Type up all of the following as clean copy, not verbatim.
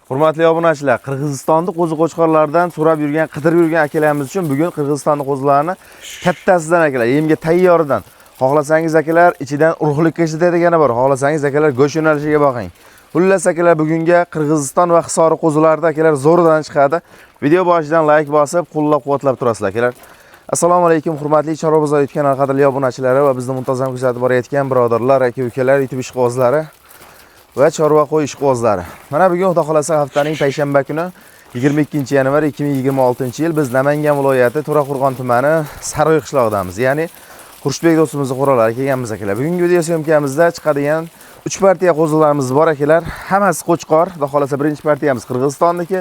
Hurmatli obunachilar, Qirg'izistonda qo'zi-qo'chqorlardan so'rab yurgan, qidirib yurgan akalarimiz uchun bugun Qirg'izistonning qo'zilarini kattasidan akalar, yemga tayyoridan. Xohlasangiz akalar, ichidan urug'likka ishlatilgani bor. Xohlasangiz akalar, go'sht yo'nalishiga boqing. Xullas akalar, bugunga Qirg'iziston va Hisori qo'zilarida akalar zo'rdan chiqadi. Video boshidan like bosib, qo'llab-quvvatlab turasizlar akalar. Assalomu alaykum, hurmatli Chorva bozor kanal qadrli obunachilari va bizni muntazam kuzatib borayotgan birodarlar, aka-ukalar, YouTube ishqibozlari va chorva qo'y ishqibozlari. Mana bugun Xudo xolasa haftaning payshanba kuni 22-yanvar 2026-yil biz Namangan viloyati To'raqo'rg'on tumani Saroy qishlog'idamiz. Ya'ni Xurshidbek do'stimizni qo'ralari kelganmiz akalar. Bugungi video syomkamizda chiqadigan 3 partiya qo'zilarimiz bor akalar. Hammasi qo'chqor. Xudo xolasa birinchi partiyamiz Qirg'izistonniki,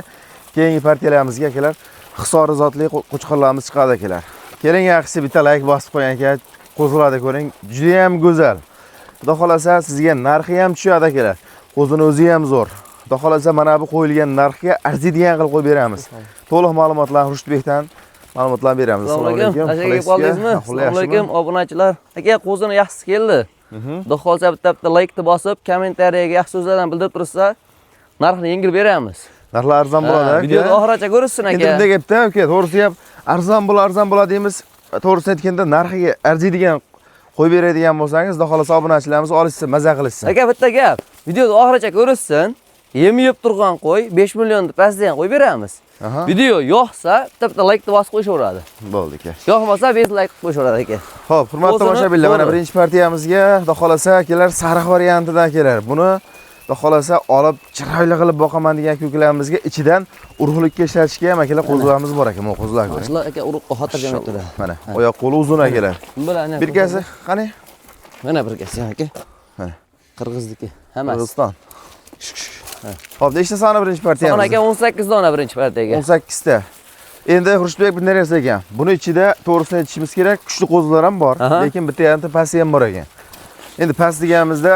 keyingi partiyalarimizga akalar Hisori zotli qo'chqorlarimiz chiqadi akalar. Keling yaxshisi bitta like bosib qo'ying aka. Qo'zilarni ko'ring, juda ham go'zal. Xudo xolasa sizga narxi ham tushadi akalar. Qo'zini o'zi ham zo'r. Xudo xolasa mana bu qo'yilgan narxga arziydigan qilib qo'yib beramiz. To'liq ma'lumotlarni Xurshidbekdan ma'lumotlar beramiz. Assalomu alaykum. Assalomu alaykum obunachilar. Aka, qo'zini yaxshi keldi. Xudo xolasa bitta like bosib, kommentariyaga yaxshi so'zlardan bildirib tursa, narxni yengil beramiz. Narxlar arzon bo'ladi aka. Videoni oxirigacha ko'rishsin aka. Endi bunday gapda aka, to'g'risi ham arzon bo'lar deymiz. To'g'risini aytganda narxiga arziydigan qo'yib beradigan bo'lsangiz, xudo xolasa obunachilarimiz olishsin, maza qilishsin. Aka, bitta gap. Videoni oxirigacha ko'rishsin. Yem yeb turgan qo'y 5 million deb pastdan qo'yib beramiz. Video yo'qsa, bitta like bosib qo'yishaveradi. Bo'ldi aka. Yo'qmasa bez like qilib qo'yishaveradi aka. Xo'p, hurmatli tomoshabinlar, mana birinchi partiyamizga xudo xolasa akalar sariq variantida akalar. Buni xudo xolasa olib chiroyli qilib boqaman degan ko'klarimizga ichidan urug'likka ishlatishga ham akalar qo'zilarimiz bor aka. Mana qo'zilar ko'ring. Qo'zilar aka urug'qa xotirjam turadi. Mana oyoq qo'li uzun akalar. Birkasi qani? Mana birkasi aka. Mana Qirg'izniki. Hammasi. Qirg'iziston. Xo'p, nechta soni birinchi partiyamiz? Son aka 18 dona birinchi partiyaga. 18 ta. Endi Xurshidbek bir narsa ekan. Buni ichida to'g'risini aytishimiz kerak, kuchli qo'zilar ham bor, lekin bitta yarimta pasti ham bor ekan. Endi past deganimizda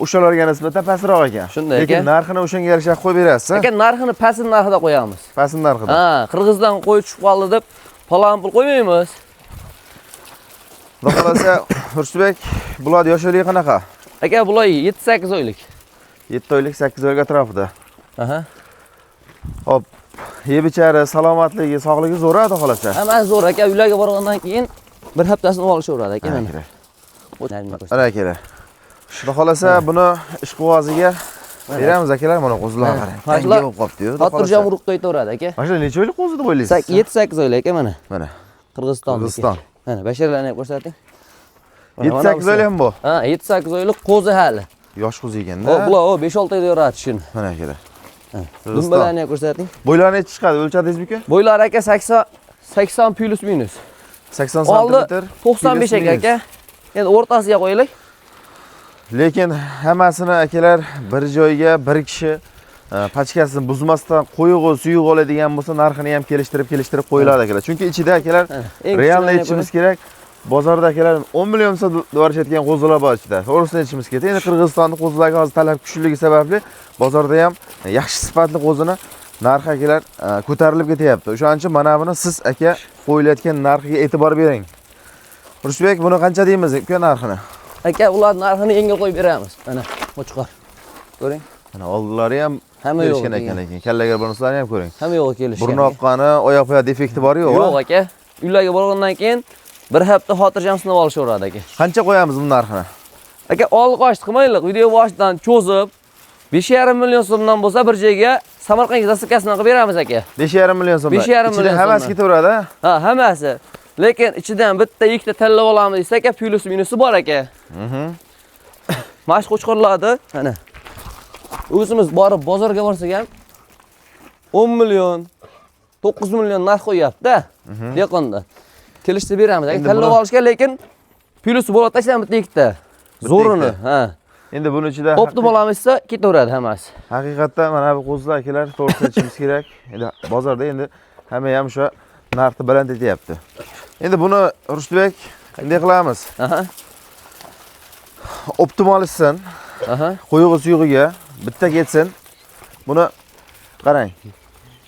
o'shalarga nisbatan pastroq ekan. Lekin narxini o'shanga yarasha qo'yib berasiz. Aka, narxini past narxida qo'yamiz. Past narxida. Ha, Qirg'izdan qo'y tushib qoldi deb falon pul qo'ymaymiz. Xudo xolasa Xurshidbek, bular yoshlik qanaqa? Aka, bular 7-8 oylik. 7 oylik, 8 oylik atrofida. Aha. Hop, yeb ichari, salomatligi, sog'ligi zo'r xudo xolasa. Hammasi zo'r aka, uylarga borgandan keyin bir haftasini olishaveradi aka mana. Ana akalar. Xudo xolasa buni ishqiboziga beramiz akalar, mana qo'zilar qarang. Tangi bo'lib qopti-yu. Xotirjam urug'da aytaveradi aka. Mana necha oylik qo'zi deb o'ylaysiz? 7-8 oylik aka mana. Mana Qirg'iziston. Mana basharlarni ham ko'rsating. 7-8 oylik ham bu. Ha, 7-8 oylik qo'zi hali. Yosh qo'zi ekanda. O, bular 5-6 oyda yoradi shuni. Mana akalar. Dumbalarni ham ko'rsating. Bo'ylarni necha chiqadi? O'lchadingizmi-ku? Bo'ylar aka 80 plus minus. 80 sm. 95 aka. Endi o'rtasiga qo'yaylik. Lekin hammasini akalar bir joyga bir kishi pachkasini buzmasdan qo'yig'i, suyug'i oladigan bo'lsa, narxini ham kelishtirib qo'yiladi akalar. Chunki ichida akalar realni aytishimiz kerak. Bozorda akalar 10 million so'm deyotgan qo'zilar bor ichida. To'g'risini aytishimiz kerak. Endi Qirg'izistonning qo'zilariga hozir talab kuchliligi sababli bozorda ham yaxshi sifatli qo'zini narxi akalar ko'tarilib ketyapti. O'shaning uchun mana buni siz aka qo'yilayotgan narxiga e'tibor bering. Xurshidbek, buni qancha deymiz uka narxini? Aka, ular narxini yengil qo'yib beramiz. Mana qo'chqor. Ko'ring. Mana oldilari ham hamma kelishgan ekan, lekin kallaga bo'lsalar ham ko'ring. Hamma yo'q kelishgan. Burun oqqani, oyoq-oyoq defekti bor-ku? Yo'q aka. Uylarga borgandan keyin bir hafta xotirjam sinab olishaveradi aka. Qancha qo'yamiz bu narxini? Aka, olg'och qilmaylik. Video boshidan cho'zib 5,5 million so'mdan bo'lsa bir joyga Samarqand zastavkasini qilib beramiz aka. 5,5 million so'm. 5,5 million. Hammasi ketaveradi. Ha, hammasi. Lekin ichidan bitta ikkita tanlab olamiz desa aka, plus minusi bor aka. Mash qo'chqorlardi. Mana. O'zimiz borib bozorga borsak ham 10 million, 9 million narx qo'yapti-da. Yaqinda. Kelishib beramiz aka. Tanlab olishga, lekin plusi bo'lib tashlaymiz bitta ikkita. Zo'rini, ha. Endi buni ichida optimal olmasa ketaveradi hammasi. Haqiqatda mana bu qo'zilar akalar to'g'risini aytishimiz kerak. Endi bozorda endi hamma ham o'sha narxni baland etyapti. Endi buni Xurshidbek qanday qilamiz? Optimalishsin. Qo'yig'i suyug'iga bitta ketsin. Buni qarang.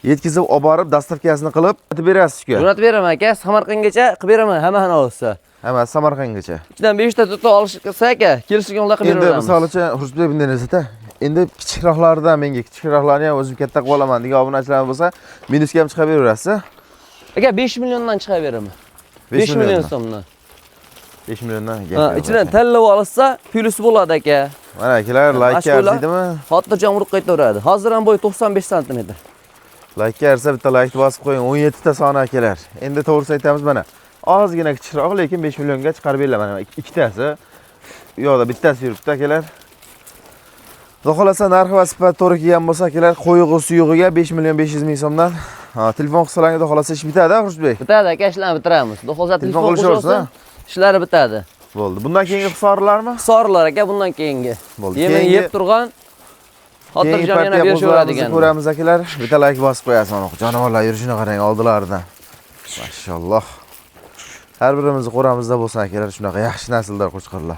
Yetkazib olib borib, dastavkasini qilib berasiz-ku. Jo'natib beraman aka, Samarqandgacha qilib beraman, hammani olsa. Hammasi Samarqandgacha. Ichidan 5 ta tuta olish qilsa aka, kelishganlar qilib beramiz. Endi misol uchun Xurshidbek bunday narsa-da, endi kichikroqlardan menga kichikroqlarni ham o'zim katta qilib olaman degan obunachilar bo'lsa, minusga ham chiqarib beraverasiz. Aka 5 milliondan chiqaraveraman. 5 million so'mdan. 5 milliondan. Ichidan tanlab olsa, plyus bo'ladi aka. Mana akalar, like arziydimi? Xotirjam urib qaytaveradi. Hozir ham bo'yi 95 sm. Like arsa bitta like bosib qo'ying. 17 ta soni akalar. Endi to'g'risi aytamiz mana. Ozgina kichikroq, lekin 5 millionga chiqarib beraman. Mana ikkitasi. U yoqda bittasi yuribdi akalar. Xudo xolasa narxi va sifat to'g'ri kelgan bo'lsa akalar, qo'yig'i suyug'iga 5 million 500 ming so'mdan. Telefon qilsalaringiz xudo xolasa ish bitadi, Xurshbek. Bitadi aka, ishlarni bitiramiz. Xudo xolasa telefon qilsa, ishlari bitadi. Bo'ldi. Bundan keyingi hisorlarmi? Hisorlar aka, bundan keyingi. Bo'ldi. Yemin yeb turgan xotirjam yana berishaveradigan. Ko'ramiz akalar. Bitta like bosib qo'yasiz mana. Jonivorlar yurishini qarang oldilaridan. Mashalloh. Har birimizni qo'ramizda bo'lsin akalar, shunaqa yaxshi nasldor qo'chqorlar.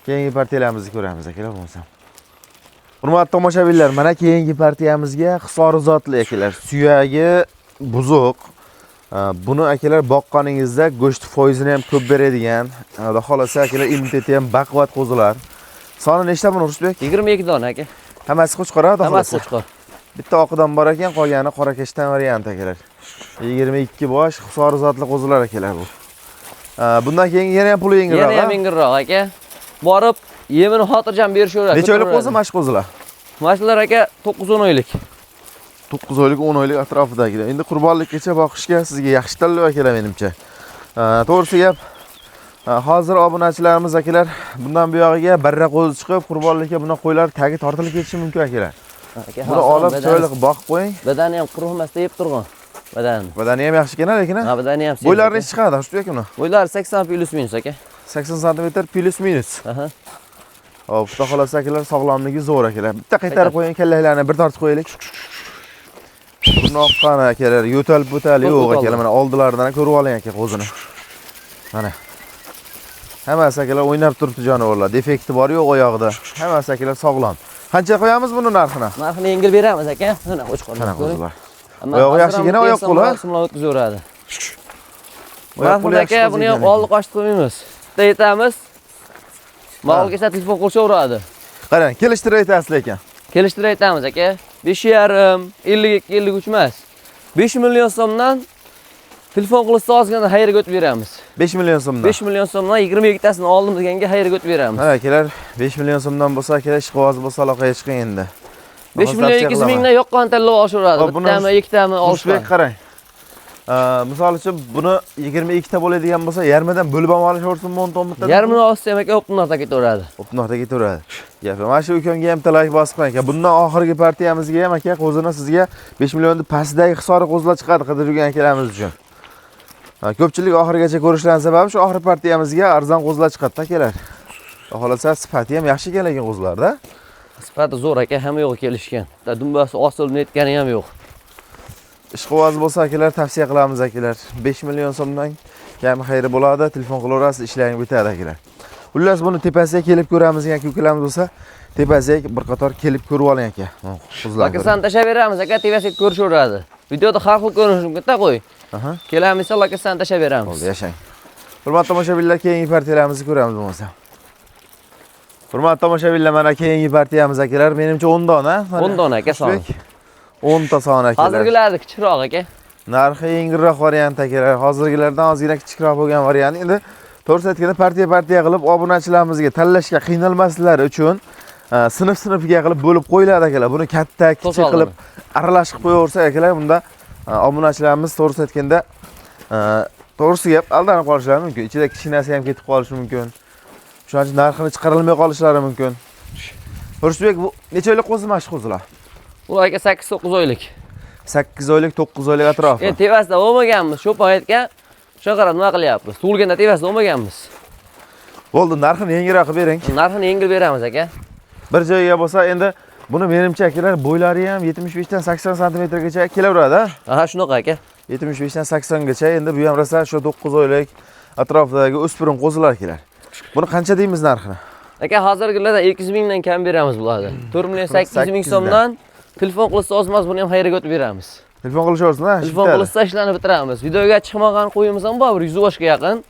Keyingi partiyalarimizni ko'ramiz akalar bo'lsa. Hurmatli tomoshabinlar, mana keyingi partiyamizga hisori zotli akalar. Suyagi buzuq. Buni akalar boqqaningizda go'sht foizini ham ko'p beradigan, xudo xolasa akalar immuniteti ham baquvvat qo'zilar. Soni nechta buni Rusbek? 22 dona aka. Hammasi qo'chqor, xudo xolasa. Hammasi qo'chqor. Bitta oqidan bor ekan, qolgani qorakashdan variant akalar. 22 bosh hisori zotli qo'zilar akalar bu. Bundan keyin yana ham puli yengilroq. Yana ham yengilroq aka. Borib yemini xotirjam berishaveradi. Necha oylik qo'zi mashq qo'zilar? Mashqlar aka 9-10 oylik. 9 oylik, 10 oylik atrofidagilar. Endi qurbonlikgacha boqishga sizga yaxshi tanlov akalar menimcha. To'g'risi gap, hozir obunachilarimiz akalar bundan bu yog'iga barra qo'zi chiqib, qurbonlikka buni qo'ylar tagi tortilib ketishi mumkin akalar. Buni olib choyliq boqib qo'ying. Badani ham quruq emas deb turgan. Badani ham yaxshi ekan lekin. Ha, badani ham. Bo'ylarini chiqadi, Xushbek uni. Bo'ylari 80 plus minus aka. 80 cm plus minus. Aha. Hop, xudo xolasa akalar sog'lomligi zo'r akalar. Bitta qaytarib qo'ying, kallalarni bir tortib qo'yaylik. Bunoqqani akalar, yo'tal yo'q akalar. Mana oldilaridan ko'rib oling aka qo'zini. Mana. Hammasi akalar o'ynab turibdi jonivorlar. Defekti bor yo'q oyog'ida. Hammasi akalar sog'lom. Qancha qo'yamiz buni narxini? Narxini yengil beramiz aka. Mana qo'chqorlar. Qo'zlar. Oyog'i yaxshigina oyoq qo'li. Maksimum o'tkazaveradi. Narxini aka buni ham oldi qochib qo'ymaymiz. Bitta aytamiz. Malga telefon qo'shaveradi. Qarang, kelishtirib aytasiz lekin. Kelishtirib aytamiz aka. 5,5, 52 emas. 5 million so'mdan telefon qilsa ozgina xayrga o'tib beramiz. 5 million so'mdan. 5 million so'mdan 22 tasini oldim deganga xayrga o'tib beramiz. Ha, akalar 5 million so'mdan bo'lsa, akalar ish qog'ozi bo'lsa aloqaga chiqing endi. 5 million 200 mingdan yoqqan tanlab olishaveradi. Bittami, ikkitami olishmaydi. Qarang. Misol uchun buni 22 ta bo'ladigan bo'lsa, yarmidan bo'lib ham olishaversinmi 10 tomdan? Yarmini olsa ham aka o'pnoqda ketaveradi. O'pnoqda ketaveradi. Gap, mana shu ukamga ham talak bosib qo'ying aka. Bundan oxirgi partiyamizga ham aka qo'zini sizga 5 millionning pastidagi hisori qo'zlar chiqadi qidirib yurgan akalarimiz uchun. Ko'pchilik oxirigacha ko'rishlarning sababi shu oxirgi partiyamizga arzon qo'zlar chiqadi akalar. Xohlasa sifati ham yaxshi ekan lekin qo'zlarda. Sifati zo'r aka, hamma yo'q kelishgan. Dumbasi osilib netgani ham yo'q. Ishqivoz bo'lsa akalar tavsiya qilamiz akalar. 5 million so'mdan kam xayri bo'ladi. Telefon qilaverasiz, ishlaring bitadi akalar. Xullas buni tepasiga kelib ko'ramiz yoki ukalarimiz bo'lsa, tepasiga bir qator kelib ko'rib oling aka. Qizlar. Aka san tashaveramiz aka, tepasiga ko'rishaveradi. Videoda har xil ko'rinish mumkin-da qo'y. Kelamiz, aka san tashaveramiz. Bo'ldi, yashang. Hurmatli tomoshabinlar, keyingi partiyalarimizni ko'ramiz bo'lmasa. Hurmatli tomoshabinlar, mana keyingi partiyamiz akalar, menimcha 10 dona. 10 dona aka soni. 10 ta soni akalar. Hozirgilarni kichikroq aka. Narxi yengilroq variant akalar. Hozirgilardan ozgina kichikroq bo'lgan variant. Endi to'g'risi aytganda partiya qilib obunachilarimizga tanlashga qiynalmaslari uchun sinf-sinfiga qilib bo'lib qo'yiladi akalar. Buni katta, kichik qilib aralashib qo'yaversak akalar, bunda obunachilarimiz to'g'risi aytganda to'g'risi gap aldanib qolishlari mumkin. Ichida kichkinasi ham ketib qolishi mumkin. Shuning uchun narxini chiqarilmay qolishlari mumkin. Xushbek, bu necha oylik qo'zi mashq qo'zilar? Bu aka 8-9 oylik. 8 oylik, 9 oylik atrofi. Endi tevasida olmaganmiz, sho'pa aytgan. Shu qarab nima qilyapmiz? Tug'ilganda tevasida olmaganmiz. Bo'ldi, narxini yengilroq bering. Narxini yengil beramiz aka. Bir joyga bo'lsa, endi buni menimcha akalar bo'ylari ham 75 dan 80 cm gacha kelaveradi. Aha, shunaqa aka. 75 dan 80 gacha. Endi bu ham rosa shu 9 oylik atrofidagi o'spirin qo'zilar kelar. Buni qancha deymiz narxini? Aka, hozirgilarda 200 mingdan kam beramiz bularni. 4 million 800 ming so'mdan telefon qilsa ozmas buni ham xayrga o'tib beramiz. Telefon qilishaversin-a? Telefon qilsa ishlarni bitiramiz. Videoga chiqmagan qo'yimiz ham bor, 100 boshga yaqin.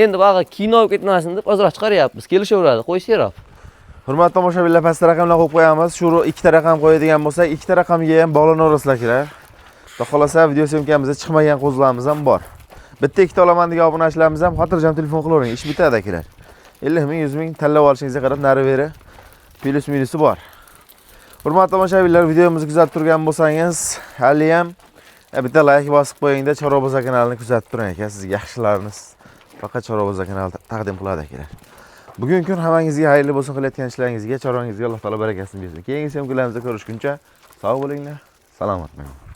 Endi bag'i kino ketmasin deb ozroq chiqaryapmiz. Kelishaveradi, qo'y serap. Hurmatli tomoshabinlar, pastda raqamlar qo'yib qo'yamiz. Shu ikkita raqam qo'yadigan bo'lsak, ikkita raqamga ham bog'lanaverasizlar. Xudo xolasa video syomkamizda chiqmagan qo'zlarimiz ham bor. Bitta ikkita olaman degan obunachilarimiz ham xotirjam telefon qilavering, ish bitadi akalar. 50 ming, 100 ming tanlab olishingizga qarab nari-beri plus minusi bor. Hurmatli tomoshabinlar, videomizni kuzatib turgan bo'lsangiz, hali ham bitta like bosib qo'yingda Chorobozor kanalini kuzatib turing aka. Sizga yaxshilarimiz faqat Chorobozor kanali taqdim qiladi akalar. Bugungi kun hammangizga xayrli bo'lsin, qilayotgan ishlaringizga, chorvangizga Alloh taolo barakasini bersin. Keyingi syomkalarimizda ko'rishguncha sog' bo'linglar, salomat bo'ling.